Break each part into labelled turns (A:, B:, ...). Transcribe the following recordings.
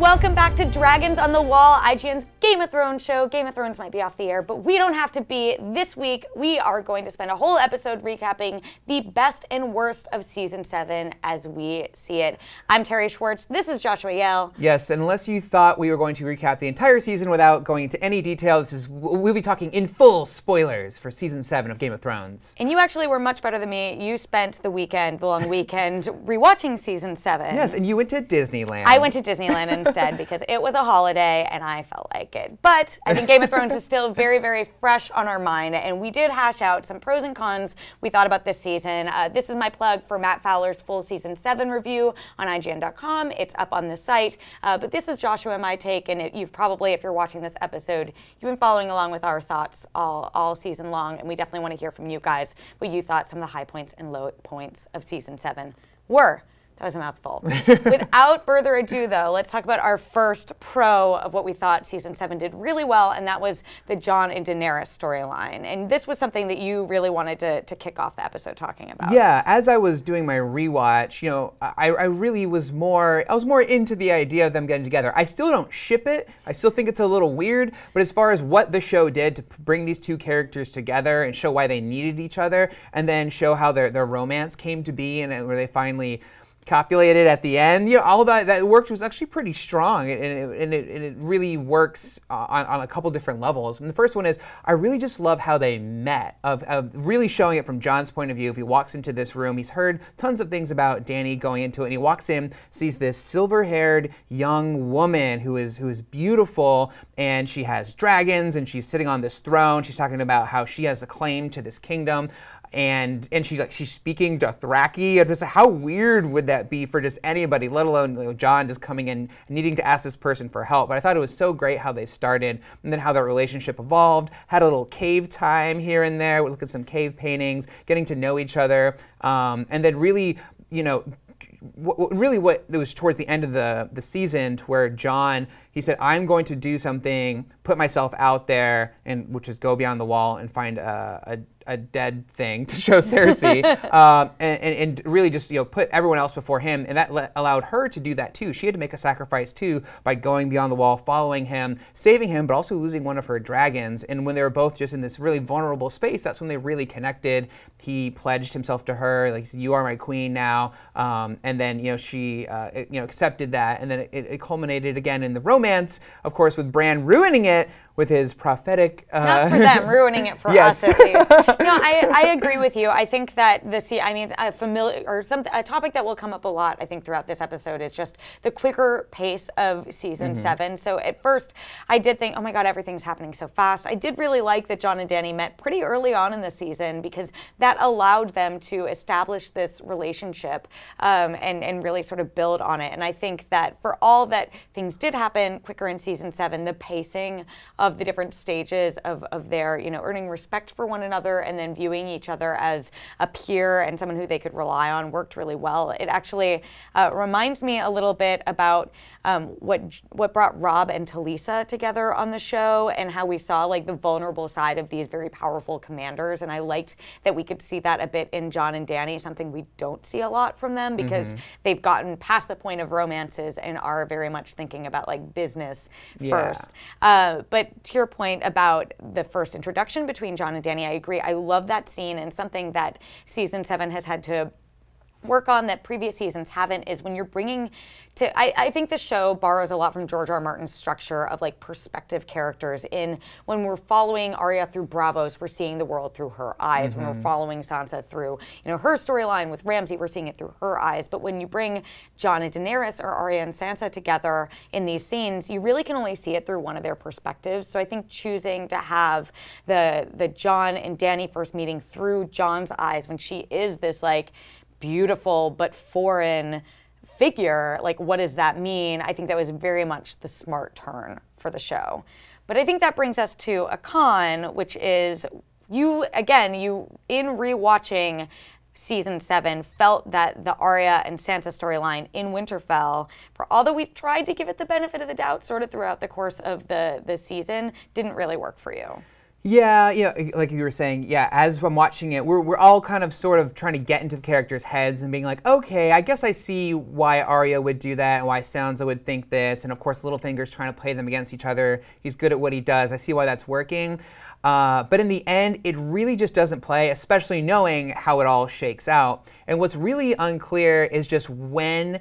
A: Welcome back to Dragons on the Wall, IGN's Game of Thrones show. Game of Thrones might be off the air, but we don't have to be. This week, we are going to spend a whole episode recapping the best and worst of Season 7 as we see it. I'm Terri Schwartz. This is Joshua Yale.
B: Yes, unless you thought we were going to recap the entire season without going into any detail, we'll be talking in full spoilers for Season 7 of Game of Thrones.
A: And you actually were much better than me. You spent the long weekend, rewatching Season 7.
B: Yes, and you went to Disneyland.
A: I went to Disneyland instead because it was a holiday and I felt like it. But I think Game of Thrones is still very, very fresh on our mind, and we did hash out some pros and cons we thought about this season. This is my plug for Matt Fowler's full Season 7 review on IGN.com. It's up on the site. But this is Joshua and my take, and you've probably, if you're watching this episode, you've been following along with our thoughts all season long, and we definitely want to hear from you guys what you thought some of the high points and low points of Season 7 were. That was a mouthful. Without further ado, though, let's talk about our first pro of what we thought Season 7 did really well, and that was the Jon and Daenerys storyline. And this was something that you really wanted to kick off the episode talking about.
B: Yeah, as I was doing my rewatch, you know, I really was more into the idea of them getting together. I still don't ship it. I still think it's a little weird, but as far as what the show did to bring these two characters together and show why they needed each other, and then show how their romance came to be and where they finally copulated at the end, you know, all of that worked was actually pretty strong, and it really works on a couple different levels. And the first one is, I really just love how they met, of really showing it from Jon's point of view. If he walks into this room, he's heard tons of things about Dany going into it, and he walks in, sees this silver-haired young woman who is beautiful, and she has dragons, and she's sitting on this throne. She's talking about how she has the claim to this kingdom. And she's speaking Dothraki. Just how weird would that be for just anybody, let alone, you know, Jon just coming in and needing to ask this person for help. But I thought it was so great how they started, and then how their relationship evolved. Had a little cave time here and there. We look at some cave paintings, getting to know each other, and then really, you know, what it was towards the end of the season, to where Jon, he said, I'm going to do something, put myself out there, and which is go beyond the wall and find a dead thing to show Cersei, and really just, you know, put everyone else before him, and that allowed her to do that too. She had to make a sacrifice too by going beyond the wall, following him, saving him, but also losing one of her dragons. And when they were both just in this really vulnerable space, that's when they really connected. He pledged himself to her, like, you are my queen now, and then, you know, she you know, accepted that, and then it culminated again in the romance, of course, with Bran ruining it with his prophetic.
A: Not for them, ruining it for
B: yes.
A: us at least. No, I agree with you. I think that a topic that will come up a lot, I think, throughout this episode is just the quicker pace of Season 7. So at first, I did think, oh my God, everything's happening so fast. I did really like that Jon and Dany met pretty early on in the season, because that allowed them to establish this relationship and really sort of build on it. And I think that for all that things did happen quicker in Season 7, the pacing of the different stages of their, you know, earning respect for one another and then viewing each other as a peer and someone who they could rely on worked really well. It actually reminds me a little bit about what brought Rob and Talisa together on the show, and how we saw, like, the vulnerable side of these very powerful commanders. And I liked that we could see that a bit in Jon and Dany, something we don't see a lot from them, because they've gotten past the point of romances and are very much thinking about, like, business first. But to your point about the first introduction between Jon and Dany, I agree. I love that scene, and something that Season 7 has had to work on that previous seasons haven't, is when you're bringing to, I think the show borrows a lot from George R. R. Martin's structure of, like, perspective characters. When we're following Arya through Braavos, we're seeing the world through her eyes. When we're following Sansa through, you know, her storyline with Ramsay, we're seeing it through her eyes. But when you bring Jon and Daenerys, or Arya and Sansa together in these scenes, you really can only see it through one of their perspectives. So I think choosing to have the Jon and Dany first meeting through Jon's eyes, when she is this, like, beautiful but foreign figure, like, what does that mean? I think that was very much the smart turn for the show. But I think that brings us to a con, which is you in rewatching Season 7 felt that the Arya and Sansa storyline in Winterfell, for all that we tried to give it the benefit of the doubt sort of throughout the course of the season, didn't really work for you.
B: Yeah, like you were saying, yeah, as I'm watching it, we're all kind of sort of trying to get into the characters' heads and being like, okay, I guess I see why Arya would do that and why Sansa would think this, and of course Littlefinger's trying to play them against each other. He's good at what he does. I see why that's working. But in the end, it really just doesn't play, especially knowing how it all shakes out. And what's really unclear is just when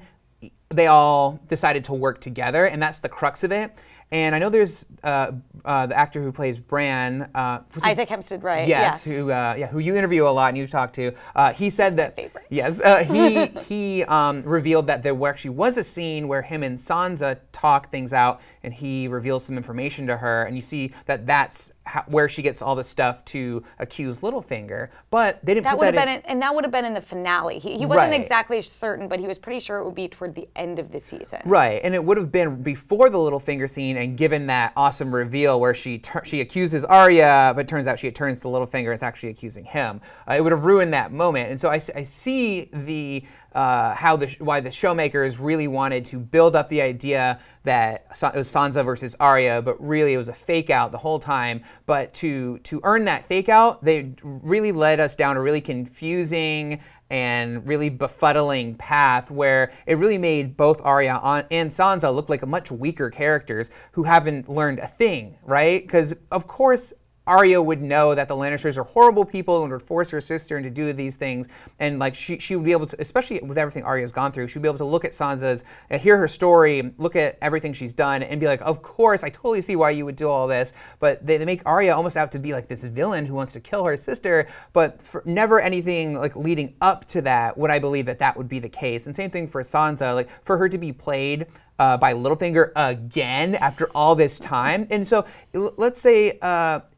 B: they all decided to work together, and that's the crux of it. And I know there's the actor who plays Bran,
A: Isaac Hempstead, right?
B: Yes,
A: yeah.
B: who you interview a lot and you talk to. He said
A: That's
B: that
A: my favorite.
B: Yes, he revealed that there actually was a scene where him and Sansa talk things out, and he reveals some information to her, and you see that that's where she gets all the stuff to accuse Littlefinger. But they didn't put that in.
A: And that would have been in the finale. He wasn't
B: Right.
A: exactly certain, but he was pretty sure it would be toward the end of the season.
B: Right, and it would have been before the Littlefinger scene, and given that awesome reveal where she accuses Arya, but it turns out she turns to Littlefinger and is actually accusing him. It would have ruined that moment, and so I see the why the showmakers really wanted to build up the idea that it was Sansa versus Arya, but really it was a fake out the whole time. But to earn that fake out, they really led us down a really confusing and really befuddling path where it really made both Arya and Sansa look like much weaker characters who haven't learned a thing, right? Because of course Arya would know that the Lannisters are horrible people and would force her sister into do these things, and like she would be able to, especially with everything Arya's gone through, she'd be able to look at Sansa's and hear her story, look at everything she's done, and be like, of course, I totally see why you would do all this. But they make Arya almost out to be like this villain who wants to kill her sister, but for never anything like leading up to that would I believe that would be the case. And same thing for Sansa, like for her to be played by Littlefinger again after all this time. And so let's say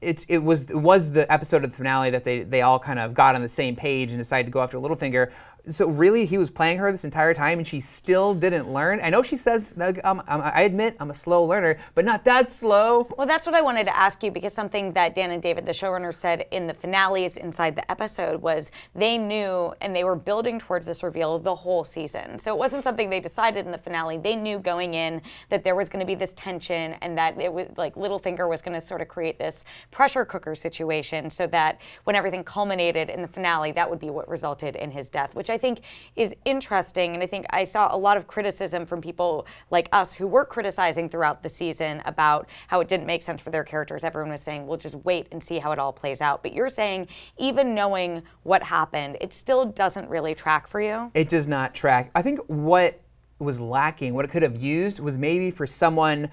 B: it was the episode of the finale that they all kind of got on the same page and decided to go after Littlefinger. So really, he was playing her this entire time, and she still didn't learn. I know she says, I admit, I'm a slow learner, but not that slow.
A: Well, that's what I wanted to ask you, because something that Dan and David, the showrunners, said in the finales inside the episode was they knew and they were building towards this reveal the whole season. So it wasn't something they decided in the finale. They knew going in that there was going to be this tension and that it was like Littlefinger was going to sort of create this pressure cooker situation so that when everything culminated in the finale, that would be what resulted in his death, which I think is interesting. And I think I saw a lot of criticism from people like us who were criticizing throughout the season about how it didn't make sense for their characters. Everyone was saying, well, just wait and see how it all plays out. But you're saying even knowing what happened, it still doesn't really track for you?
B: It does not track. I think what was lacking, what it could have used, was maybe for someone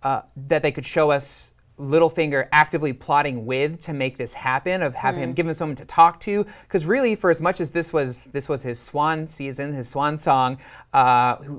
B: that they could show us Littlefinger actively plotting with to make this happen, of having him give him someone to talk to. Because really, for as much as this was his swan season, his swan song,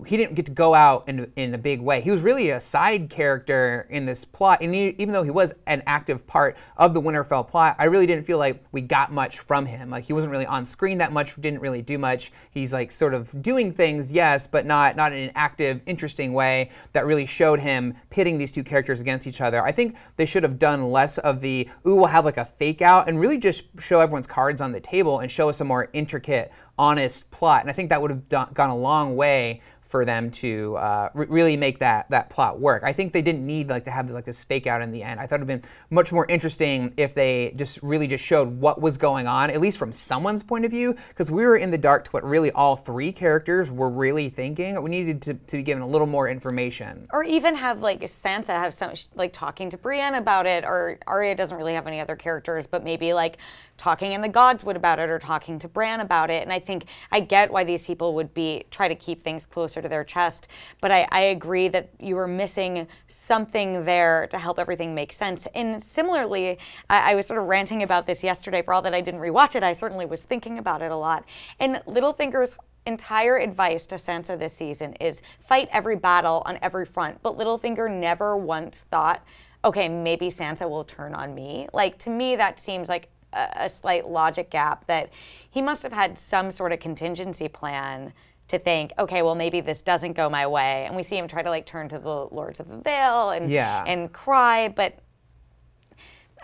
B: he didn't get to go out in a big way. He was really a side character in this plot, and even though he was an active part of the Winterfell plot, I really didn't feel like we got much from him. Like he wasn't really on screen that much, didn't really do much. He's like sort of doing things, yes, but not in an active, interesting way that really showed him pitting these two characters against each other. I think they should have done less of the, ooh, we'll have like a fake out, and really just show everyone's cards on the table and show us a more intricate, honest plot. And I think that would have gone a long way for them to really make that plot work. I think they didn't need to have like this fake out in the end. I thought it would have been much more interesting if they just showed what was going on, at least from someone's point of view, because we were in the dark to what really all three characters were really thinking. We needed to be given a little more information.
A: Or even have like Sansa have some like talking to Brienne about it, or Arya doesn't really have any other characters, but maybe like talking in the Godswood about it or talking to Bran about it. And I think I get why these people would try to keep things closer to their chest, but I agree that you were missing something there to help everything make sense. And similarly, I was sort of ranting about this yesterday. For all that I didn't rewatch it, I certainly was thinking about it a lot. And Littlefinger's entire advice to Sansa this season is fight every battle on every front, but Littlefinger never once thought, okay, maybe Sansa will turn on me. Like, to me, that seems like a slight logic gap, that he must have had some sort of contingency plan to think, okay, well, maybe this doesn't go my way. And we see him try to like turn to the Lords of the Vale and cry, but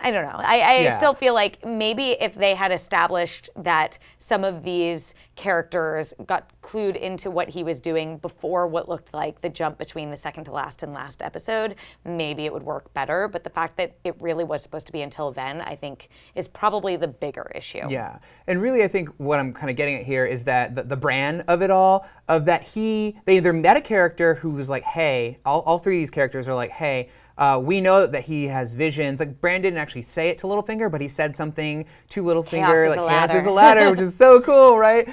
A: I don't know. I still feel like maybe if they had established that some of these characters got clued into what he was doing before what looked like the jump between the second to last and last episode, maybe it would work better. But the fact that it really was supposed to be until then, I think, is probably the bigger issue.
B: Yeah. And really, I think what I'm kind of getting at here is that the brand of it all, of that they either met a character who was like, hey, all three of these characters are like, hey, we know that he has visions. Like, Bran didn't actually say it to Littlefinger, but he said something to Littlefinger, like chaos is a ladder, which is so cool, right?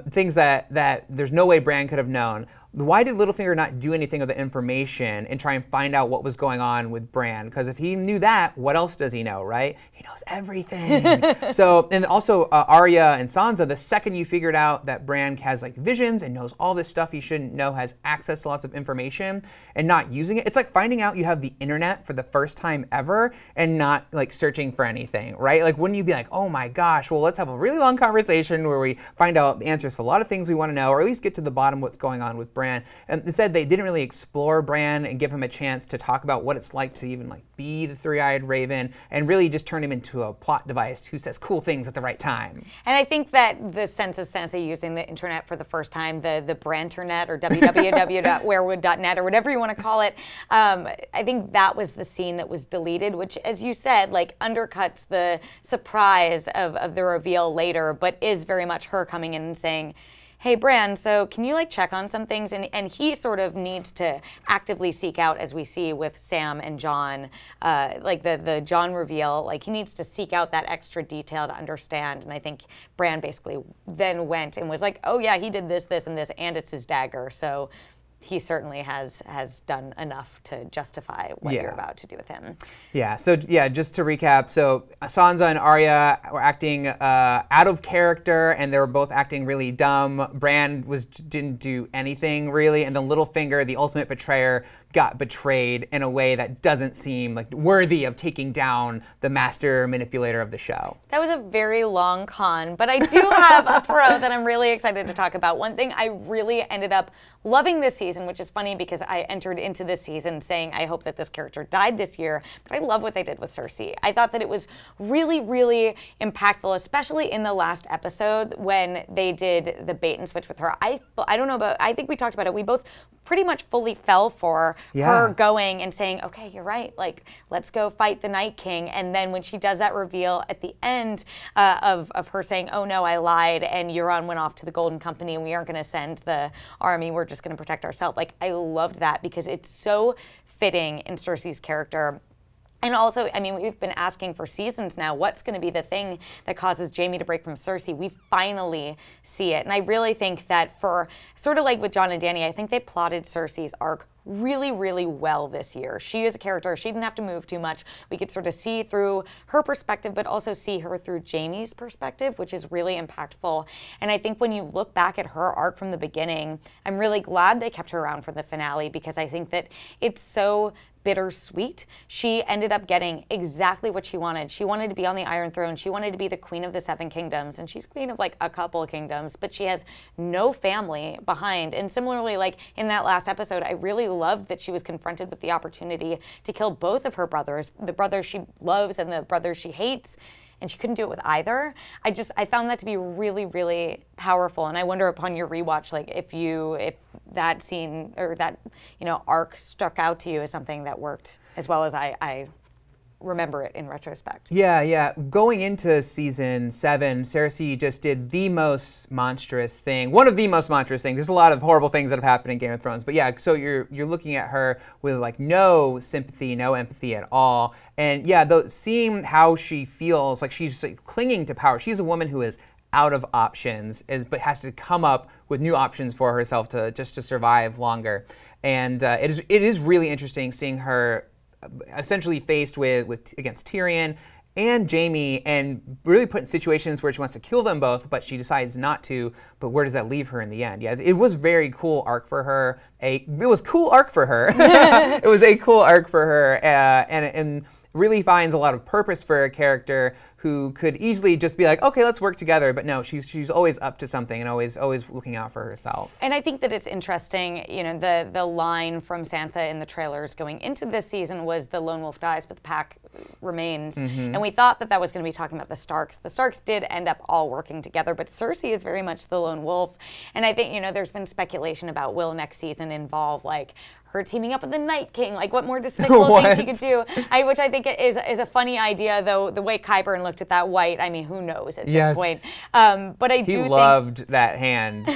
B: Things that there's no way Bran could have known. Why did Littlefinger not do anything of the information and try and find out what was going on with Bran? Because if he knew that, what else does he know, right? He knows everything. So, and also Arya and Sansa, the second you figured out that Bran has like visions and knows all this stuff he shouldn't know, has access to lots of information and not using it, it's like finding out you have the internet for the first time ever and not like searching for anything, right? Like, wouldn't you be like, oh my gosh, well, let's have a really long conversation where we find out the answers to a lot of things we want to know, or at least get to the bottom of what's going on with Bran. And instead, they didn't really explore Bran and give him a chance to talk about what it's like to even like be the three-eyed raven, and really just turn him into a plot device who says cool things at the right time. And
A: I think that the sense of Sansa using the internet for the first time, the Branternet or www.werewood.net or whatever you want to call it, I think that was the scene that was deleted, which, as you said, like undercuts the surprise of the reveal later, but is very much her coming in and saying, hey, Bran, so can you like check on some things? And he sort of needs to actively seek out, as we see with Sam and Jon, like the Jon reveal, like he needs to seek out that extra detail to understand. And I think Bran basically then went and was like, oh yeah, he did this, this, and this, and it's his dagger. So he certainly has done enough to justify what you're about to do with him. Yeah,
B: so just to recap, so Sansa and Arya were acting out of character, and they were both acting really dumb. Bran didn't do anything really, and then Littlefinger, the ultimate betrayer, got betrayed in a way that doesn't seem like worthy of taking down the master manipulator of the show.
A: That was a very long con, but I do have a pro that I'm really excited to talk about. One thing I really ended up loving this season, which is funny because I entered into this season saying I hope that this character died this year, but I love what they did with Cersei. I thought that it was really, really impactful, especially in the last episode when they did the bait and switch with her. I don't know about, I think we talked about it. We both pretty much fully fell for her going and saying, okay, you're right, like, let's go fight the Night King. And then when she does that reveal at the end of her saying, oh no, I lied, and Euron went off to the Golden Company and we aren't gonna send the army, we're just gonna protect ourselves. Like, I loved that because it's so fitting in Cersei's character. And also, I mean, we've been asking for seasons now, what's going to be the thing that causes Jaime to break from Cersei? We finally see it. And I really think that for, sort of like with Jon and Dany, I think they plotted Cersei's arc really, really well this year. She is a character, she didn't have to move too much. We could sort of see through her perspective, but also see her through Jaime's perspective, which is really impactful. And I think when you look back at her arc from the beginning, I'm really glad they kept her around for the finale because I think that it's so bittersweet. She ended up getting exactly what she wanted. She wanted to be on the Iron Throne. She wanted to be the queen of the Seven Kingdoms, and she's queen of like a couple of kingdoms, but she has no family behind. And similarly, like in that last episode, I really loved that she was confronted with the opportunity to kill both of her brothers, the brother she loves and the brother she hates, and she couldn't do it with either. I found that to be really, really powerful. And I wonder upon your rewatch, like if that scene or that, arc struck out to you as something that worked as well as I remember it in retrospect.
B: Yeah. Going into season 7, Cersei just did the most monstrous thing. One of the most monstrous things. There's a lot of horrible things that have happened in Game of Thrones, but yeah, so you're looking at her with like no sympathy, no empathy at all. And yeah, seeing how she feels, like she's like clinging to power. She's a woman who is out of options, but has to come up with new options for herself to survive longer. And it is really interesting seeing her essentially faced against Tyrion and Jaime, and really put in situations where she wants to kill them both, but she decides not to. But where does that leave her in the end? Yeah, it was very cool arc for her. It was cool arc for her. It was a cool arc for her, and really finds a lot of purpose for a character who could easily just be like, okay, let's work together. But no, she's always up to something and always looking out for herself.
A: And I think that it's interesting, you know, the line from Sansa in the trailers going into this season was the lone wolf dies, but the pack remains. And we thought that was going to be talking about the Starks. The Starks did end up all working together, but Cersei is very much the lone wolf. And I think, you know, there's been speculation about will next season involve like her teaming up with the Night King, like what more despicable thing she could do, which I think is a funny idea, though the way Qyburn looked at that white, I mean, who knows at this point. But I do think...
B: He loved that hand.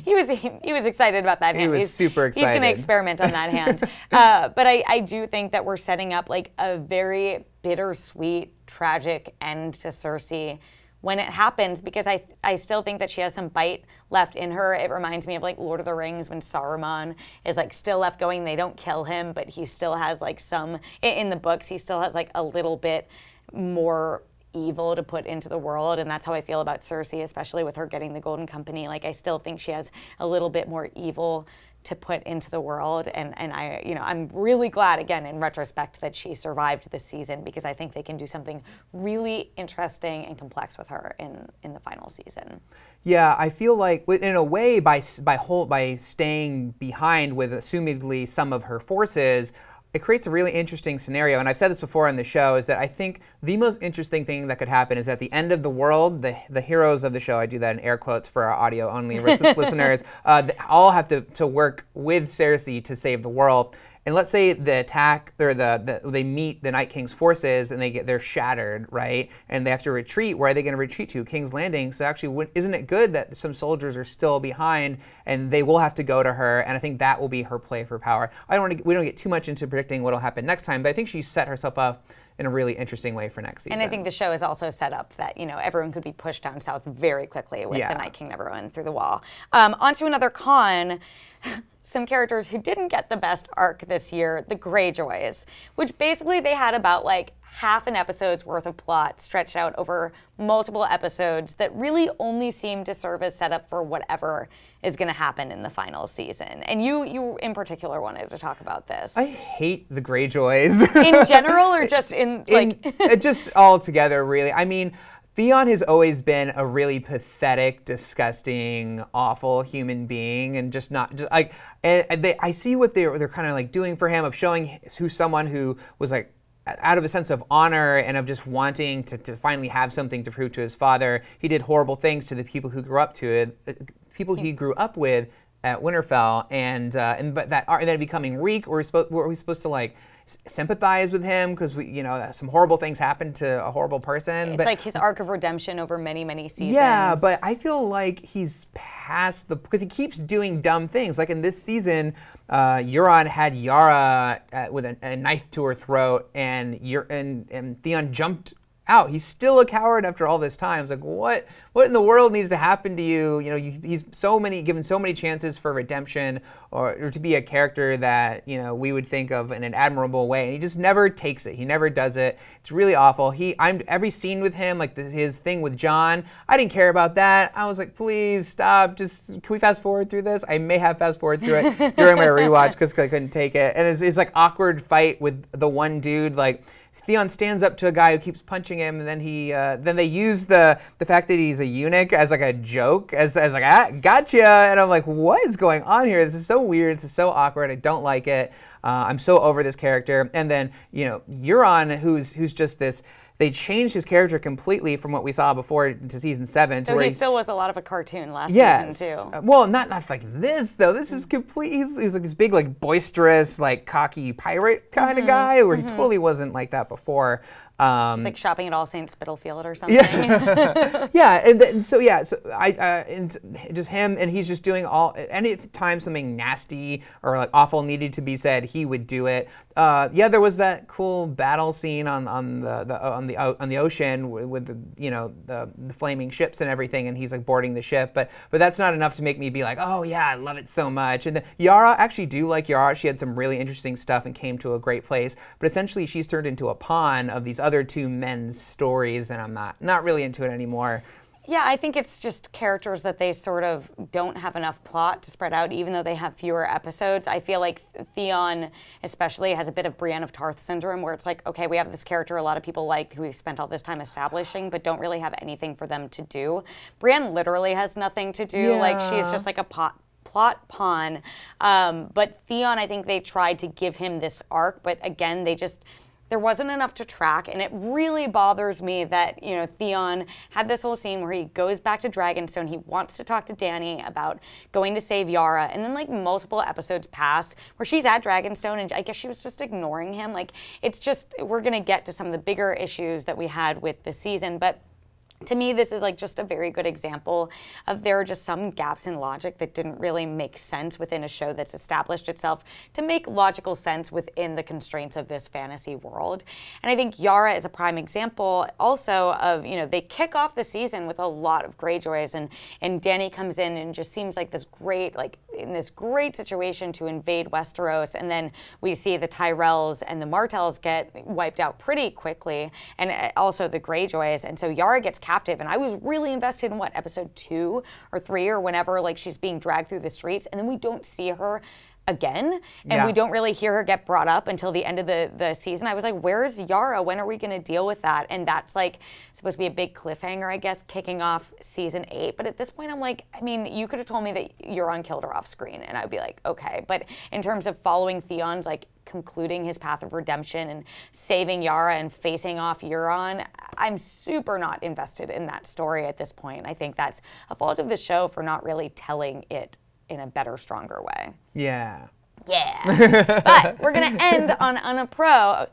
A: he was excited about that hand.
B: He was super excited.
A: He's going to experiment on that hand. But I do think that we're setting up like a very bittersweet, tragic end to Cersei when it happens, because I still think that she has some bite left in her. It reminds me of like Lord of the Rings when Saruman is like still left going. They don't kill him, but he still has like some, in the books, he still has like a little bit more evil to put into the world. And that's how I feel about Cersei, especially with her getting the Golden Company. Like I still think she has a little bit more evil to put into the world, and I, you know, I'm really glad again in retrospect that she survived this season, because I think they can do something really interesting and complex with her in the final season.
B: Yeah, I feel like in a way by staying behind with assumedly some of her forces, it creates a really interesting scenario, and I've said this before on the show, is that I think the most interesting thing that could happen is at the end of the world, the heroes of the show, I do that in air quotes for our audio-only listeners, all have to work with Cersei to save the world. And let's say the attack, or they meet the Night King's forces and they're shattered, right? And they have to retreat. Where are they going to retreat to? King's Landing. So actually, isn't it good that some soldiers are still behind and they will have to go to her? And I think that will be her play for power. We don't get too much into predicting what will happen next time, but I think she set herself up in a really interesting way for next season.
A: And I think the show is also set up that, you know, everyone could be pushed down south very quickly with the Night King never going through the wall. On to another con. Some characters who didn't get the best arc this year, the Greyjoys, which basically they had about like half an episode's worth of plot stretched out over multiple episodes that really only seemed to serve as setup for whatever is going to happen in the final season. And you in particular wanted to talk about this.
B: I hate the Greyjoys.
A: In general, or just
B: just all together, really. I mean, Theon has always been a really pathetic, disgusting, awful human being, and just not just like. I see what they're kind of like doing for him, of showing who's someone who was like out of a sense of honor and of just wanting to finally have something to prove to his father. He did horrible things to the people who grew up to it, people he grew up with at Winterfell, and then becoming Reek. Were we supposed to like sympathize with him because some horrible things happened to a horrible person?
A: It's like his arc of redemption over many, many seasons.
B: Yeah, but I feel like he's past because he keeps doing dumb things. Like in this season, Euron had Yara with a knife to her throat, and Theon jumped out. He's still a coward after all this time. It's like, what in the world needs to happen to you? You know, he's given so many chances for redemption or to be a character that, you know, we would think of in an admirable way, and he just never takes it. He never does it. It's really awful. Every scene with him, like his thing with Jon, I didn't care about that. I was like, please stop. Just can we fast forward through this? I may have fast forward through it during my rewatch because I couldn't take it. And it's like awkward fight with the one dude, like. Theon stands up to a guy who keeps punching him, and then they use the fact that he's a eunuch as like a joke, as like, gotcha, and I'm like, what is going on here? This is so weird. This is so awkward. I don't like it. I'm so over this character. And then Euron, who's just this. They changed his character completely from what we saw before to season 7.
A: So he still was a lot of a cartoon last season too.
B: Well, not like this though. This is complete. He's like this big, like boisterous, like cocky pirate kind of guy, where he totally wasn't like that before.
A: It's like shopping at All Saints Spitalfield or something.
B: Yeah, yeah, so just him, and he's just doing any time something nasty or like awful needed to be said, he would do it. There was that cool battle scene on the ocean with the flaming ships and everything, and he's like boarding the ship. But that's not enough to make me be like, oh yeah, I love it so much. And Yara, actually do like Yara. She had some really interesting stuff and came to a great place. But essentially, she's turned into a pawn of these other two men's stories, and I'm not really into it anymore.
A: Yeah, I think it's just characters that they sort of don't have enough plot to spread out, even though they have fewer episodes. I feel like Theon especially has a bit of Brienne of Tarth syndrome, where it's like, okay, we have this character a lot of people like who we've spent all this time establishing, but don't really have anything for them to do. Brienne literally has nothing to do.
B: Yeah.
A: Like, she's just like a plot pawn. But Theon, I think they tried to give him this arc, but again, there wasn't enough to track, and it really bothers me that, you know, Theon had this whole scene where he goes back to Dragonstone. He wants to talk to Dany about going to save Yara, and then like multiple episodes pass where she's at Dragonstone, and I guess she was just ignoring him. Like, it's just, we're gonna get to some of the bigger issues that we had with the season, but to me, this is like just a very good example of there are just some gaps in logic that didn't really make sense within a show that's established itself to make logical sense within the constraints of this fantasy world. And I think Yara is a prime example also of, you know, they kick off the season with a lot of Greyjoys, and Dany comes in and just seems like this great, like in this great situation to invade Westeros, and then we see the Tyrells and the Martells get wiped out pretty quickly, and also the Greyjoys, and so Yara gets captive, and I was really invested in what, episode 2 or 3 or whenever, like she's being dragged through the streets, and then we don't see her again, and we don't really hear her get brought up until the end of the season. I was like, where's Yara? When are we going to deal with that? And that's like supposed to be a big cliffhanger, I guess, kicking off season 8. But at this point, I'm like, I mean, you could have told me that Euron killed her off screen, and I'd be like, okay. But in terms of following Theon's, like, concluding his path of redemption and saving Yara and facing off Euron, I'm super not invested in that story at this point. I think that's a fault of the show for not really telling it in a better, stronger way.
B: Yeah.
A: Yeah. But we're going to end on a pro,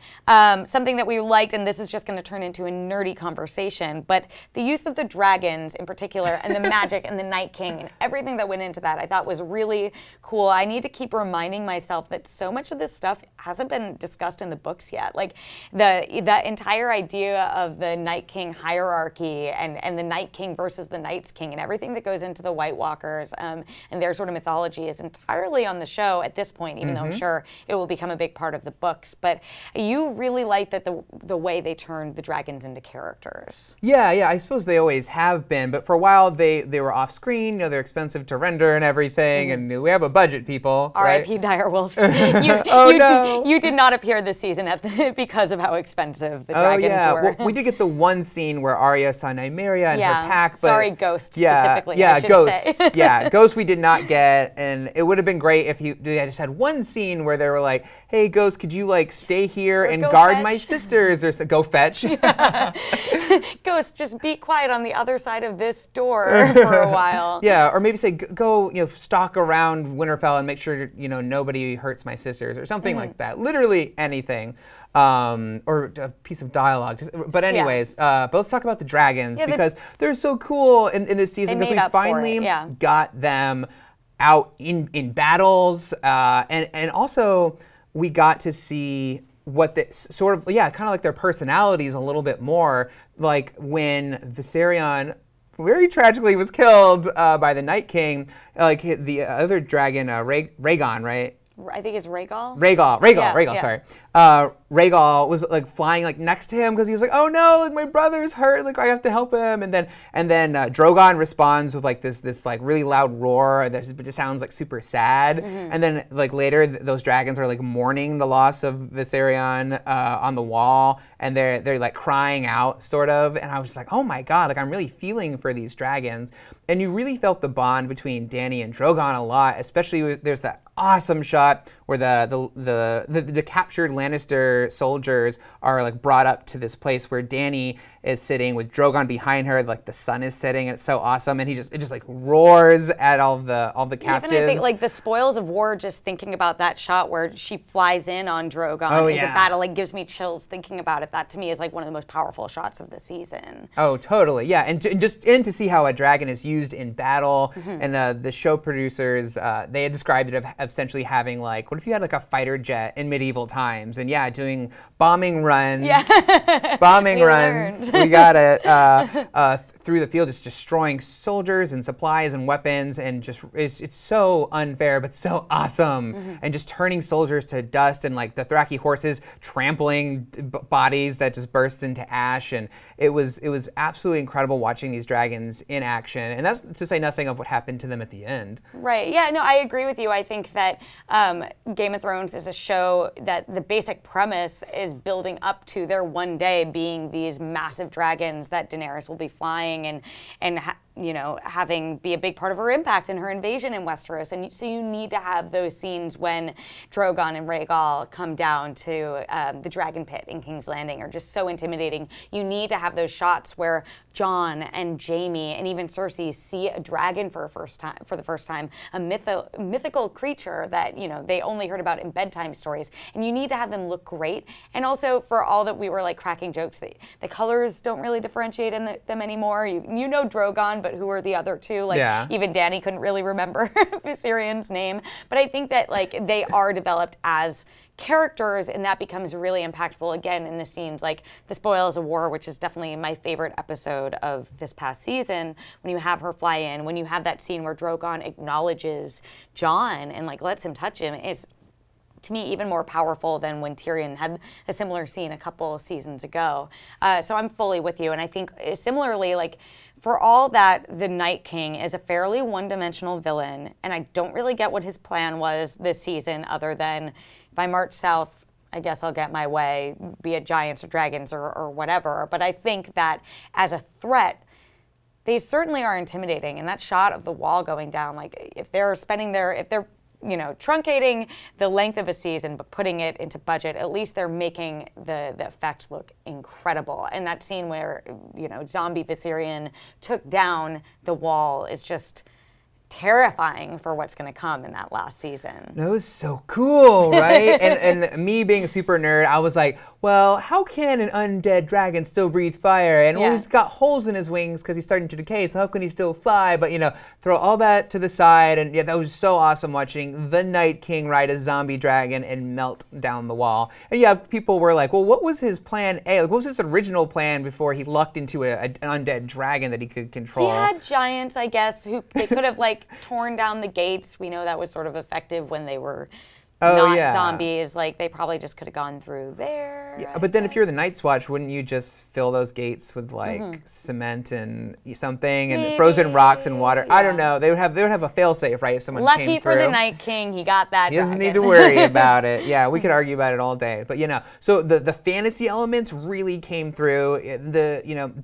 A: something that we liked, and this is just going to turn into a nerdy conversation, but the use of the dragons in particular, and the magic and the Night King and everything that went into that, I thought was really cool. I need to keep reminding myself that so much of this stuff hasn't been discussed in the books yet. Like the entire idea of the Night King hierarchy and the Night King versus the Night's King and everything that goes into the White Walkers and their sort of mythology is entirely on the show at this point, even though I'm sure it will become a big part of the books. But you really like that the way they turned the dragons into characters. Yeah,
B: I suppose they always have been, but for a while they were off screen. You know, they're expensive to render and everything, and we have a budget, people.
A: R.I.P. Direwolves. You did not appear this season because of how expensive the dragons were.
B: Well, we did get the one scene where Arya saw Nymeria and her pack. But
A: sorry, Ghost specifically.
B: Yeah, Ghost. Ghost we did not get, and it would have been great if they just had one scene where they were like, hey, Ghost, could you like stay here and guard my sisters, or go fetch?
A: Ghost, just be quiet on the other side of this door for a while.
B: Yeah, or maybe say, go, you know, stalk around Winterfell and make sure, you know, nobody hurts my sisters, or something like that. Literally anything. Or a piece of dialogue. But anyways, but let's talk about the dragons, because they're so cool in this season, because we finally got them out in battles, and also we got to see what the sort of, kind of like their personalities a little bit more, like when Viserion very tragically was killed by the Night King, like the other dragon, Rhaegon, right?
A: I think it's Rhaegal.
B: Rhaegal, sorry. Rhaegal was like flying like next to him because he was like, oh no, like my brother's hurt, like I have to help him. And then Drogon responds with like this like really loud roar that just sounds like super sad. And then like later those dragons are like mourning the loss of Viserion on the wall, and they're like crying out sort of. And I was just like, oh my god, like I'm really feeling for these dragons. And you really felt the bond between Dany and Drogon a lot, especially there's that awesome shot where the captured Lannister soldiers are like brought up to this place where Dany is sitting with Drogon behind her, like the sun is setting, and it's so awesome, and it just like roars at all the captives.
A: Even I think like the spoils of war, just thinking about that shot where she flies in on Drogon into battle, like gives me chills thinking about it. That to me is like one of the most powerful shots of the season.
B: Oh, totally, yeah, and to see how a dragon is used in battle, and the show producers, they had described it of essentially having like, what if you had like a fighter jet in medieval times and doing bombing runs, bombing runs, we got it, through the field, just destroying soldiers and supplies and weapons, and just it's so unfair but so awesome, and just turning soldiers to dust, and like the Thraki horses trampling bodies that just burst into ash, and it was absolutely incredible watching these dragons in action, and that's to say nothing of what happened to them at the end.
A: Right. Yeah. No, I agree with you. I think that Game of Thrones is a show that the basic premise is building up to their one day being these massive dragons that Daenerys will be flying and having be a big part of her impact and her invasion in Westeros. And so you need to have those scenes when Drogon and Rhaegal come down to the Dragon Pit in King's Landing are just so intimidating. You need to have those shots where Jon and Jaime and even Cersei see a dragon for the first time, a mythical creature that they only heard about in bedtime stories. And you need to have them look great. And also, for all that we were like cracking jokes, the colors don't really differentiate in them anymore. You know Drogon, but who are the other two? Like even Dany couldn't really remember Viserion's name. But I think that like they are developed as characters, and that becomes really impactful again in the scenes like the Spoils of War, which is definitely my favorite episode of this past season. When you have her fly in, when you have that scene where Drogon acknowledges Jon and like lets him touch him, is to me even more powerful than when Tyrion had a similar scene a couple of seasons ago. So I'm fully with you, and I think similarly, like for all that the Night King is a fairly one-dimensional villain, and I don't really get what his plan was this season other than if I march south, I guess I'll get my way, be it giants or dragons or whatever. But I think that as a threat, they certainly are intimidating. And that shot of the wall going down, like if they're truncating the length of a season but putting it into budget, at least they're making the effects look incredible. And that scene where zombie Viserion took down the wall is just terrifying for what's going to come in that last season.
B: That was so cool, right? and me being a super nerd, I was like, well, how can an undead dragon still breathe fire? And well, he's got holes in his wings because he's starting to decay, so how can he still fly? But throw all that to the side, and that was so awesome watching the Night King ride a zombie dragon and melt down the wall. And people were like, well, what was his plan A? Like, what was his original plan before he lucked into an undead dragon that he could control?
A: He had giants, I guess, who they could have like torn down the gates. We know that was sort of effective when they were zombies. Like they probably just could have gone through there.
B: Yeah, but then if you're the Night's Watch, wouldn't you just fill those gates with like cement and something and frozen rocks and water? Yeah. I don't know. They would have a failsafe, right? If someone came through.
A: Lucky for the Night King, he got that.
B: He doesn't need to worry about it. Yeah, we could argue about it all day. But so the fantasy elements really came through.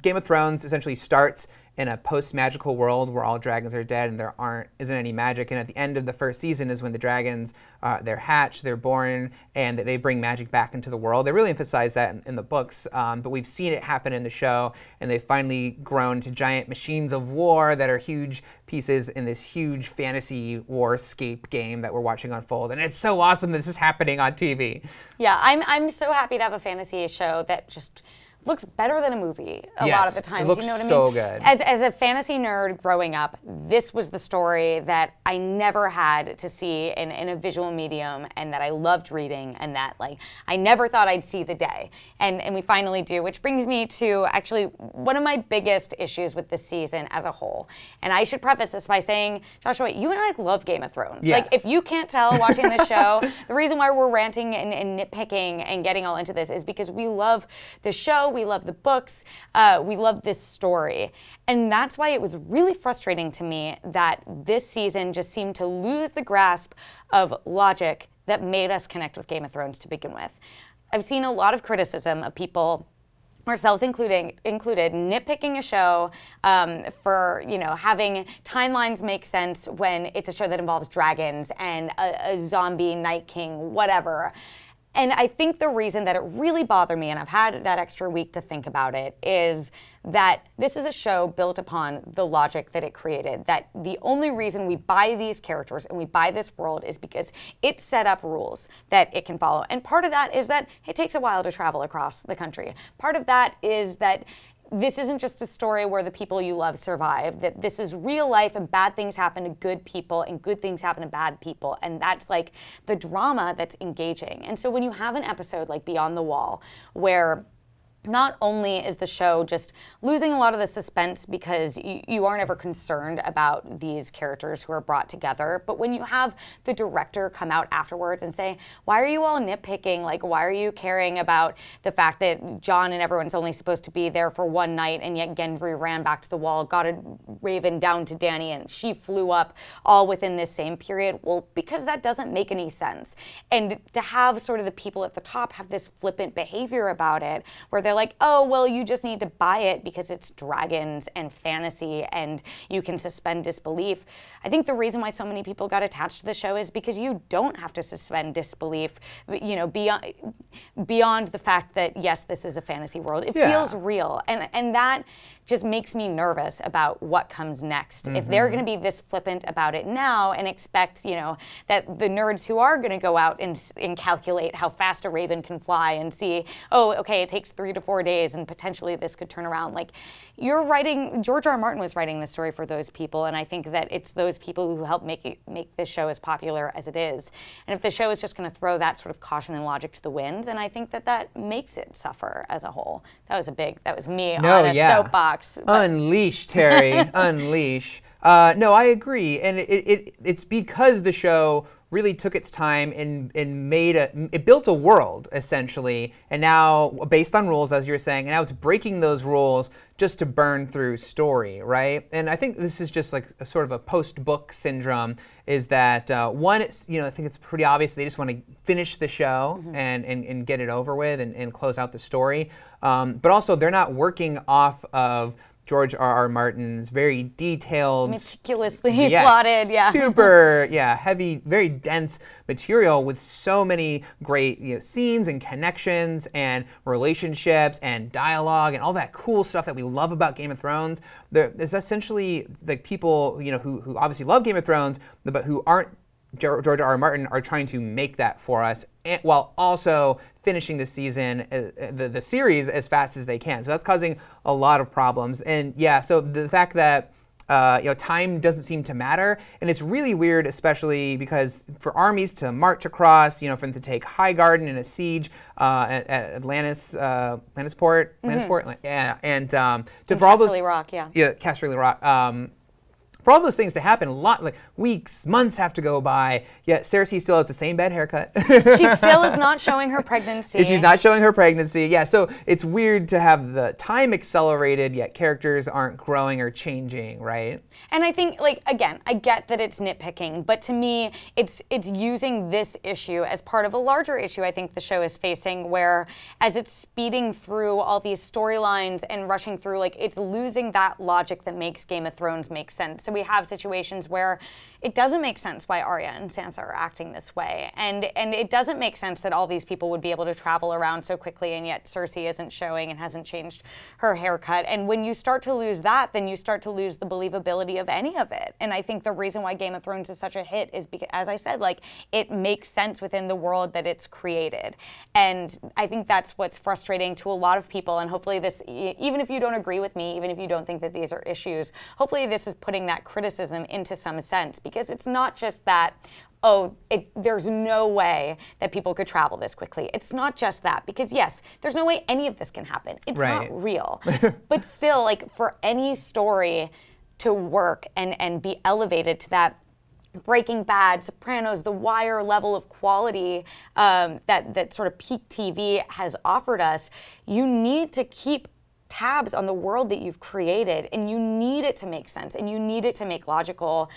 B: Game of Thrones essentially starts in a post-magical world where all dragons are dead and there isn't any magic. And at the end of the first season is when the dragons, they're hatched, they're born, and they bring magic back into the world. They really emphasize that in the books, but we've seen it happen in the show, and they've finally grown to giant machines of war that are huge pieces in this huge fantasy warscape game that we're watching unfold. And it's so awesome that this is happening on TV.
A: Yeah, I'm so happy to have a fantasy show that just looks better than a movie a lot of the times.
B: It looks so good.
A: As a fantasy nerd growing up, this was the story that I never had to see in a visual medium, and that I loved reading, and that like I never thought I'd see the day. And we finally do, which brings me to actually one of my biggest issues with this season as a whole. And I should preface this by saying, Joshua, you and I love Game of Thrones.
B: Yes.
A: Like if you can't tell watching this show, the reason why we're ranting and nitpicking and getting all into this is because we love the show. We love the books. We love this story. And that's why it was really frustrating to me that this season just seemed to lose the grasp of logic that made us connect with Game of Thrones to begin with. I've seen a lot of criticism of people, ourselves included, nitpicking a show for having timelines make sense when it's a show that involves dragons and a zombie Night King, whatever. And I think the reason that it really bothered me, and I've had that extra week to think about it, is that this is a show built upon the logic that it created. That the only reason we buy these characters and we buy this world is because it set up rules that it can follow. And part of that is that it takes a while to travel across the country. Part of that is that this isn't just a story where the people you love survive, that this is real life and bad things happen to good people and good things happen to bad people. And that's like the drama that's engaging. And so when you have an episode like Beyond the Wall, where not only is the show just losing a lot of the suspense because you aren't ever concerned about these characters who are brought together, but when you have the director come out afterwards and say, why are you all nitpicking? Like, why are you caring about the fact that Jon and everyone's only supposed to be there for one night, and yet Gendry ran back to the wall, got a raven down to Dany, and she flew up all within this same period? Well, because that doesn't make any sense. And to have sort of the people at the top have this flippant behavior about it, where they're like, oh, well, you just need to buy it because it's dragons and fantasy and you can suspend disbelief. I think the reason why so many people got attached to the show is because you don't have to suspend disbelief, you know, beyond the fact that, yes, this is a fantasy world. It feels real. And that just makes me nervous about what comes next. If they're going to be this flippant about it now and expect, you know, that the nerds who are going to go out and calculate how fast a raven can fly and see, oh, okay, it takes 3 to 4 days and potentially this could turn around. Like, you're writing, George R. R. Martin was writing this story for those people, and I think that it's those people who help make this show as popular as it is. And if the show is just going to throw that sort of caution and logic to the wind, then I think that makes it suffer as a whole. That was me on a soapbox.
B: Unleash, Terry, unleash. No, I agree, and it's because the show really took its time and it built a world, essentially, and now, based on rules, as you were saying, and now it's breaking those rules just to burn through story, right? And I think this is just like a sort of a post-book syndrome, is that, one, it's, you know, I think it's pretty obvious they just want to finish the show and get it over with and close out the story. But also, they're not working off of George R. R. Martin's very detailed,
A: meticulously plotted,
B: super, heavy, very dense material with so many great, you know, scenes and connections and relationships and dialogue and all that cool stuff that we love about Game of Thrones. There's essentially like people, you know, who obviously love Game of Thrones, but who aren't George R. R. Martin, are trying to make that for us, while also finishing the season, the series, as fast as they can. So that's causing a lot of problems. And yeah, so the fact that you know, time doesn't seem to matter, and it's really weird, especially because for armies to march across, you know, for them to take Highgarden in a siege at Lannisport, and for all those Casterly Rock. For all those things to happen, like weeks, months have to go by, yet Cersei still has the same bad haircut.
A: She still is not showing her pregnancy.
B: She's not showing her pregnancy, yeah. So it's weird to have the time accelerated, yet characters aren't growing or changing, right?
A: And I think, like, again, I get that it's nitpicking, but to me, it's using this issue as part of a larger issue I think the show is facing, where as it's speeding through all these storylines and rushing through, like, it's losing that logic that makes Game of Thrones make sense. So we have situations where it doesn't make sense why Arya and Sansa are acting this way, and it doesn't make sense that all these people would be able to travel around so quickly, and yet Cersei isn't showing and hasn't changed her haircut. And when you start to lose that, then you start to lose the believability of any of it. And I think the reason why Game of Thrones is such a hit is because, as I said, like, it makes sense within the world that it's created. And I think that's what's frustrating to a lot of people. And hopefully this, even if you don't agree with me, even if you don't think that these are issues, hopefully this is putting that criticism into some sense, because it's not just that, oh, there's no way that people could travel this quickly. It's not just that, because yes, there's no way any of this can happen. It's not real. But still, like, for any story to work and be elevated to that Breaking Bad, Sopranos, The Wire level of quality that sort of peak TV has offered us, you need to keep tabs on the world that you've created, and you need it to make sense, and you need it to make logical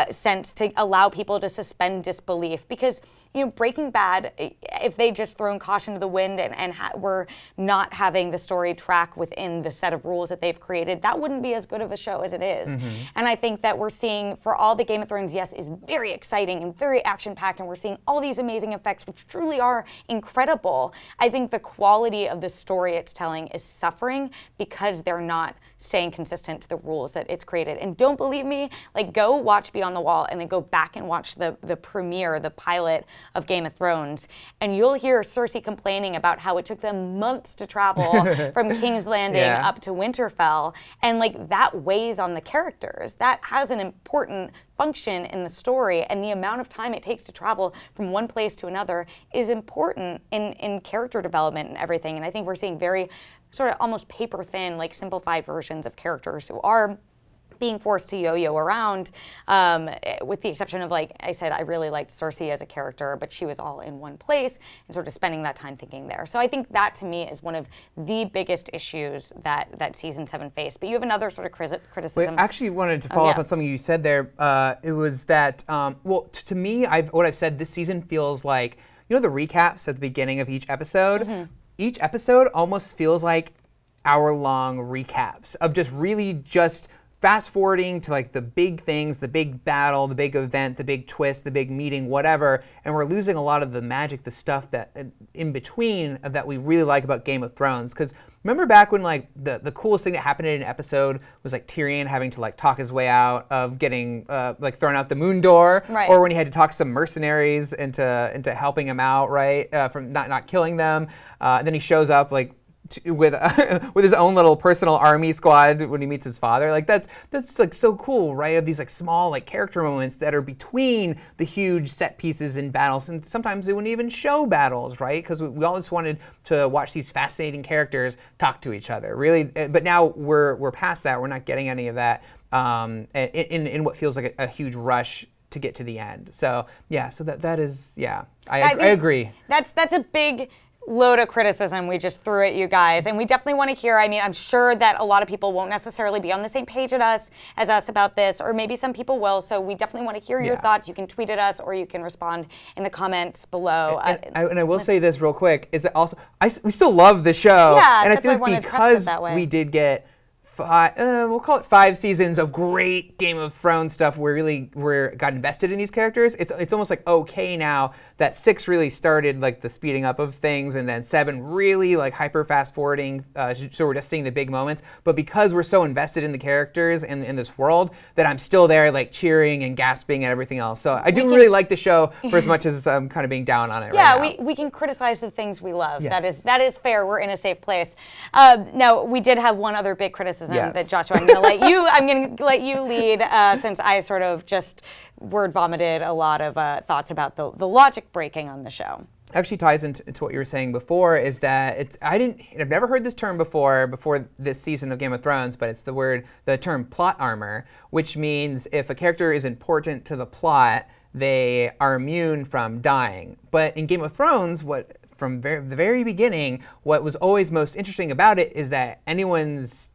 A: sense to allow people to suspend disbelief. Because, you know, Breaking Bad, if they just thrown caution to the wind and were not having the story track within the set of rules that they've created, that wouldn't be as good of a show as it is. And I think that we're seeing, for all the Game of Thrones, yes, is very exciting and very action-packed, and we're seeing all these amazing effects, which truly are incredible. I think the quality of the story it's telling is suffering because they're not staying consistent to the rules that it's created. And don't believe me, like go watch Beyond the Wall and then go back and watch the premiere, the pilot of Game of Thrones, and you'll hear Cersei complaining about how it took them months to travel from King's Landing up to Winterfell, and like that weighs on the characters. That has an important function in the story, and the amount of time it takes to travel from one place to another is important in character development and everything. And I think we're seeing very sort of almost paper thin, like simplified versions of characters who are being forced to yo-yo around, with the exception of, like I said, I really liked Cersei as a character, but she was all in one place and sort of spending that time thinking there. So I think that, to me, is one of the biggest issues that season 7 faced. But you have another sort of criticism.
B: Wait, I actually wanted to follow up on something you said there. It was that, well, to me, what I've said this season feels like, you know the recaps at the beginning of each episode? Each episode almost feels like hour-long recaps of just really just fast forwarding to like the big things, the big battle, the big event, the big twist, the big meeting, whatever, and we're losing a lot of the magic, the stuff that in between that we really like about Game of Thrones. Because remember back when like the coolest thing that happened in an episode was like Tyrion having to like talk his way out of getting like thrown out the moon door, or when he had to talk some mercenaries into helping him out, right, from not killing them. Then he shows up like with his own little personal army squad when he meets his father. Like that's like so cool, right? Of these like small like character moments that are between the huge set pieces in battles, and sometimes they wouldn't even show battles, right? Because we all just wanted to watch these fascinating characters talk to each other, really. But now we're past that. We're not getting any of that in what feels like a huge rush to get to the end. So yeah, so that is, yeah, I agree.
A: That's a big load of criticism we just threw at you guys, and we definitely want to hear. I mean, I'm sure that a lot of people won't necessarily be on the same page as us about this, or maybe some people will, so we definitely want to hear your thoughts. You can tweet at us, or you can respond in the comments below.
B: And I will say this real quick, is that also, we still love the show, and I feel like because we did get we'll call it 5 seasons of great Game of Thrones stuff where we got invested in these characters. It's almost like okay now that 6 really started like the speeding up of things, and then 7 really like hyper fast forwarding, so we're just seeing the big moments. But because we're so invested in the characters and in this world, that I'm still there like cheering and gasping at everying else. So I do really like the show for as much as I'm kind of being down on it right now.
A: Yeah, we can criticize the things we love. Yes. That is fair. We're in a safe place. Now, we did have one other big criticism that Joshua, I'm going to let you lead, since I sort of just word vomited a lot of thoughts about the logic breaking on the show.
B: Actually ties into what you were saying before, is that I've never heard this term before this season of Game of Thrones, but it's the term plot armor, which means if a character is important to the plot, they are immune from dying. But in Game of Thrones, from the very beginning, what was always most interesting about it is that anyone's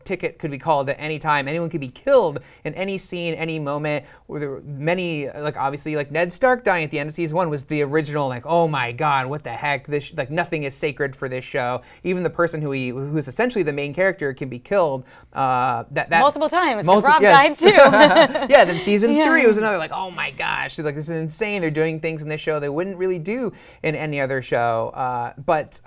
B: ticket could be called at any time. Anyone could be killed in any scene, any moment. There were many, like obviously, like Ned Stark dying at the end of season 1 was the original, like, oh my God, what the heck? This like nothing is sacred for this show. Even the person who's essentially the main character can be killed.
A: Multiple times, because Rob died too.
B: Yeah. Then season 3 was another like, oh my gosh, like this is insane. They're doing things in this show they wouldn't really do in any other show. But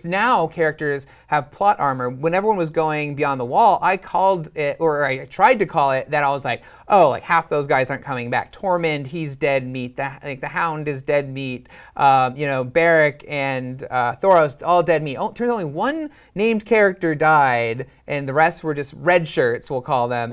B: now characters have plot armor. When everyone was going Beyond the Wall, I called it, or I tried to call it, that I was like, oh, like half those guys aren't coming back. Tormund, he's dead meat. The Hound is dead meat. Beric and Thoros, all dead meat. Turns out only one named character died, and the rest were just red shirts, we'll call them.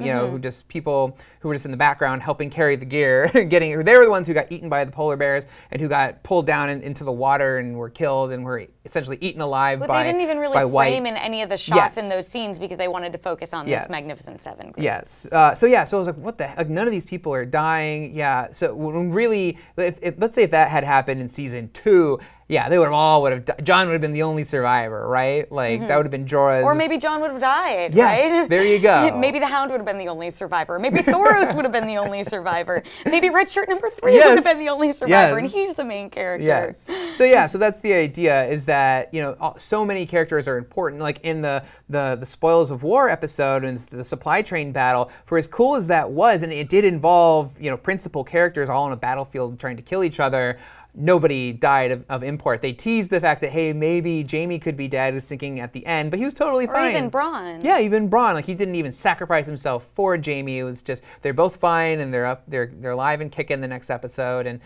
B: People who were just in the background helping carry the gear. They were the ones who got eaten by the polar bears and who got pulled down into the water and were killed and were essentially eaten alive by
A: they didn't even really frame in any of the shots in those scenes because they wanted to focus on this Magnificent Seven group.
B: Yes. So I was like, what the heck? Like, none of these people are dying. Yeah. So when really, let's say if that had happened in season 2, yeah, they would have died. Jon would have been the only survivor, right? Like, that would have been Jorah's.
A: Or maybe Jon would have died,
B: right? There you go.
A: Maybe the Hound would have been the only survivor. Maybe Thoros would have been the only survivor. Maybe Red Shirt number 3 would have been the only survivor, and he's the main character.
B: Yes. So that's the idea, is that, so many characters are important. Like in the Spoils of War episode and the supply train battle, for as cool as that was, and it did involve, principal characters all on a battlefield trying to kill each other, nobody died of import. They teased the fact that, hey, maybe Jaime could be dead, was thinking at the end, but he was totally fine.
A: Or even Bronn.
B: Yeah, even Bronn. Like, he didn't even sacrifice himself for Jaime. It was just, they're both fine, and they're alive and kicking the next episode. And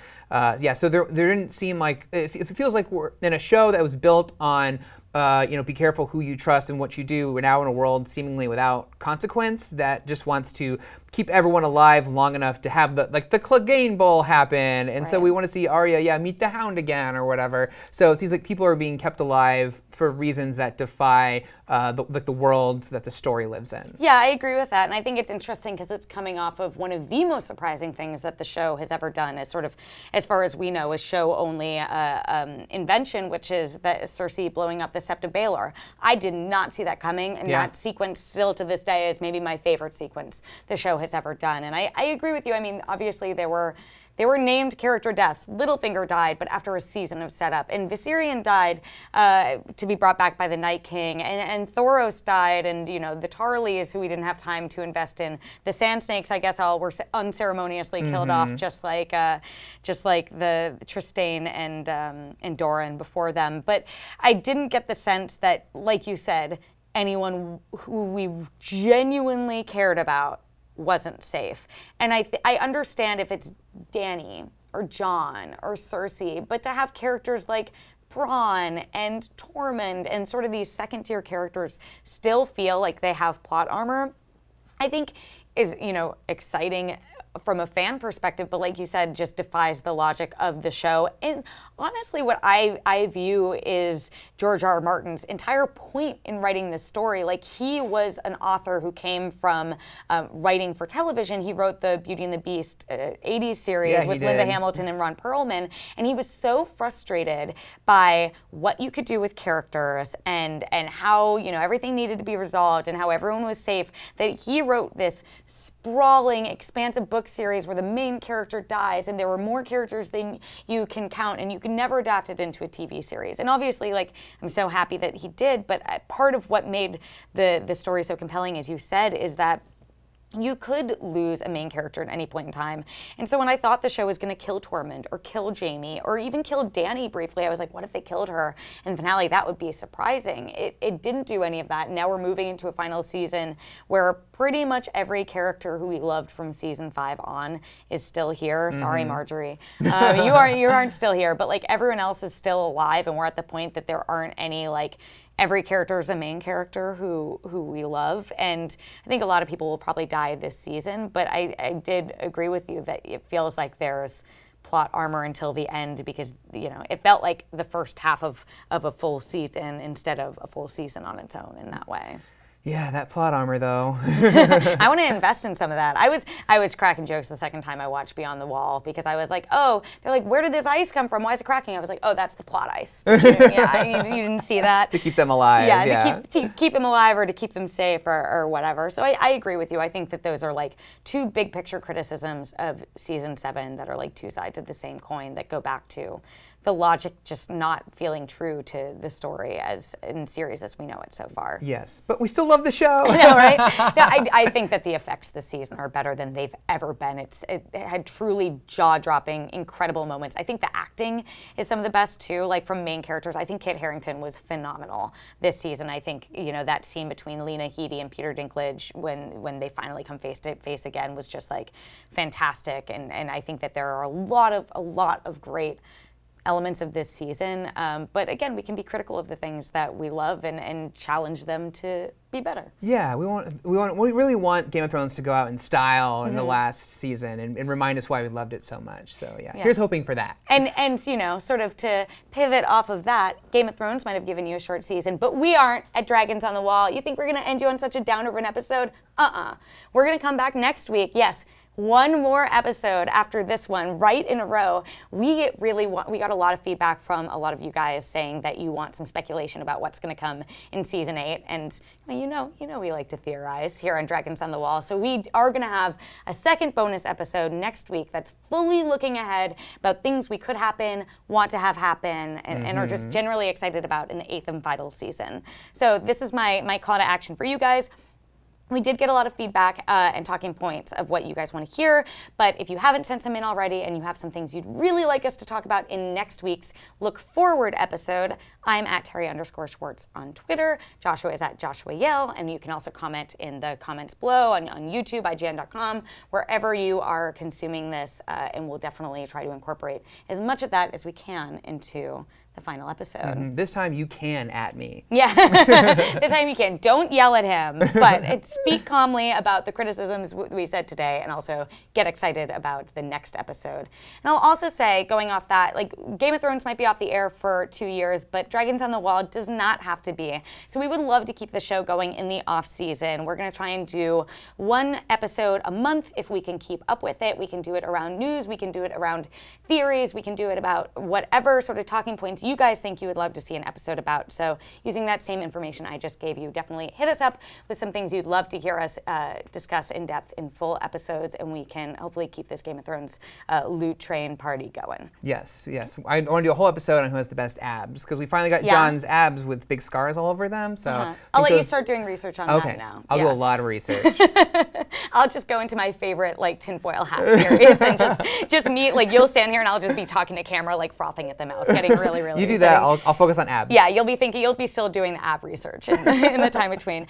B: yeah, so there didn't seem like, it feels like we're in a show that was built on, be careful who you trust and what you do. We're now in a world seemingly without consequence that just wants to keep everyone alive long enough to have the Clegane Bowl happen. And so we want to see Arya, meet the Hound again or whatever. So it seems like people are being kept alive for reasons that defy the world that the story lives in. Yeah,
A: I agree with that. And I think it's interesting because it's coming off of one of the most surprising things that the show has ever done, as sort of, as far as we know, a show-only invention, which is that Cersei blowing up the Sept of Baelor. I did not see that coming, and that sequence still to this day is maybe my favorite sequence the show has ever done. And I agree with you. I mean, obviously there were named character deaths. Littlefinger died, but after a season of setup. And Viserion died to be brought back by the Night King. And Thoros died, and the Tarleys, who we didn't have time to invest in. The Sand Snakes, I guess, all were unceremoniously killed off, just like the Trystane and Doran before them. But I didn't get the sense that, like you said, anyone who we genuinely cared about wasn't safe. And I understand if it's Dany or Jon or Cersei, but to have characters like Bronn and Tormund and sort of these second-tier characters still feel like they have plot armor, I think is, exciting from a fan perspective, but like you said, just defies the logic of the show. And honestly, what I view is George R. R. Martin's entire point in writing this story. Like, he was an author who came from writing for television. He wrote the Beauty and the Beast 80s series with Linda Hamilton and Ron Perlman, and he was so frustrated by what you could do with characters and how, everything needed to be resolved and how everyone was safe, that he wrote this sprawling, expansive book series where the main character dies and there were more characters than you can count, and you can never adapt it into a TV series. And obviously, I'm so happy that he did, but part of what made the story so compelling, as you said, is that you could lose a main character at any point in time. And so when I thought the show was going to kill Tormund or kill Jaime or even kill Dany briefly, I was like, what if they killed her in the finale? That would be surprising. It didn't do any of that. Now we're moving into a final season where pretty much every character who we loved from season 5 on is still here. Sorry, Marjorie. You aren't still here, but everyone else is still alive, and we're at the point that there aren't any every character is a main character who we love. And I think a lot of people will probably die this season, but I did agree with you that it feels like there's plot armor until the end, because it felt like the first half of a full season instead of a full season on its own in that way.
B: Yeah, that plot armor, though.
A: I want to invest in some of that. I was cracking jokes the second time I watched Beyond the Wall, because I was like, oh, they're like, where did this ice come from? Why is it cracking? I was like, oh, that's the plot ice. You didn't see that.
B: To keep them alive.
A: Yeah, to keep them alive or to keep them safe or whatever. So I agree with you. I think that those are two big picture criticisms of season 7 that are two sides of the same coin that go back to the logic just not feeling true to the story as in series as we know it so far.
B: Yes, but we still love the show.
A: I know, right? No, I think that the effects this season are better than they've ever been. It had truly jaw-dropping, incredible moments. I think the acting is some of the best too, from main characters. I think Kit Harington was phenomenal this season. I think that scene between Lena Headey and Peter Dinklage when they finally come face to face again was just fantastic. And I think that there are a lot of great elements of this season, but again, we can be critical of the things that we love and challenge them to be better. Yeah, we
B: really want Game of Thrones to go out in style in the last season and remind us why we loved it so much. So yeah, here's hoping for that.
A: And sort of to pivot off of that, Game of Thrones might have given you a short season, but we aren't at Dragons on the Wall. You think we're gonna end you on such a downer of an episode? We're gonna come back next week. Yes. One more episode after this one, right in a row. We got a lot of feedback from a lot of you guys saying that you want some speculation about what's going to come in season 8, and you know we like to theorize here on Dragons on the Wall. So we are going to have a second bonus episode next week that's fully looking ahead about things we could happen, want to have happen, and are just generally excited about in the 8th and final season. So this is my call to action for you guys. We did get a lot of feedback and talking points of what you guys want to hear, but if you haven't sent some in already and you have some things you'd really like us to talk about in next week's Look Forward episode, I'm at Terri_Schwartz on Twitter. Joshua is at Joshua Yale, and you can also comment in the comments below on YouTube, IGN.com, wherever you are consuming this, and we'll definitely try to incorporate as much of that as we can into the final episode.
B: This time you can at me.
A: Yeah, this time you can. Don't yell at him, but speak calmly about the criticisms we said today, and also get excited about the next episode. And I'll also say, going off that, like, Game of Thrones might be off the air for 2 years, but Dragons on the Wall does not have to be. So we would love to keep the show going in the off season. We're going to try and do 1 episode a month if we can keep up with it. We can do it around news, we can do it around theories, we can do it about whatever sort of talking points you guys think you would love to see an episode about. So using that same information I just gave you, definitely hit us up with some things you'd love to hear us discuss in depth in full episodes, and we can hopefully keep this Game of Thrones loot train party going.
B: Yes, yes. I want to do a whole episode on who has the best abs, because we finally got Jon's abs with big scars all over them. So
A: I'll let you start doing research on that now.
B: I'll do a lot of research.
A: I'll just go into my favorite like tinfoil hat theories and just me, like, you'll stand here and I'll just be talking to camera, like frothing at the mouth, getting really, really
B: You do that. I'll focus on abs.
A: Yeah, you'll be still doing the ab research in the time between.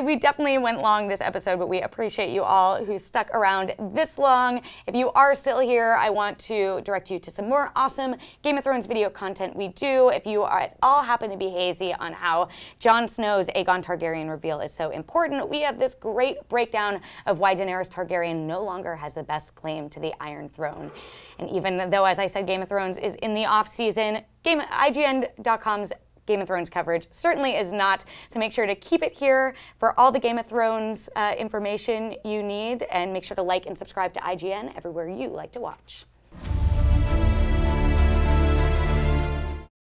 A: We definitely went long this episode, but we appreciate you all who stuck around this long. If you are still here, I want to direct you to some more awesome Game of Thrones video content we do. If you are at all happen to be hazy on how Jon Snow's Aegon Targaryen reveal is so important, we have this great breakdown of why Daenerys Targaryen no longer has the best claim to the Iron Throne. And even though, as I said, Game of Thrones is in the off season, IGN.com's Game of Thrones coverage certainly is not. So make sure to keep it here for all the Game of Thrones information you need, and make sure to like and subscribe to IGN everywhere you like to watch.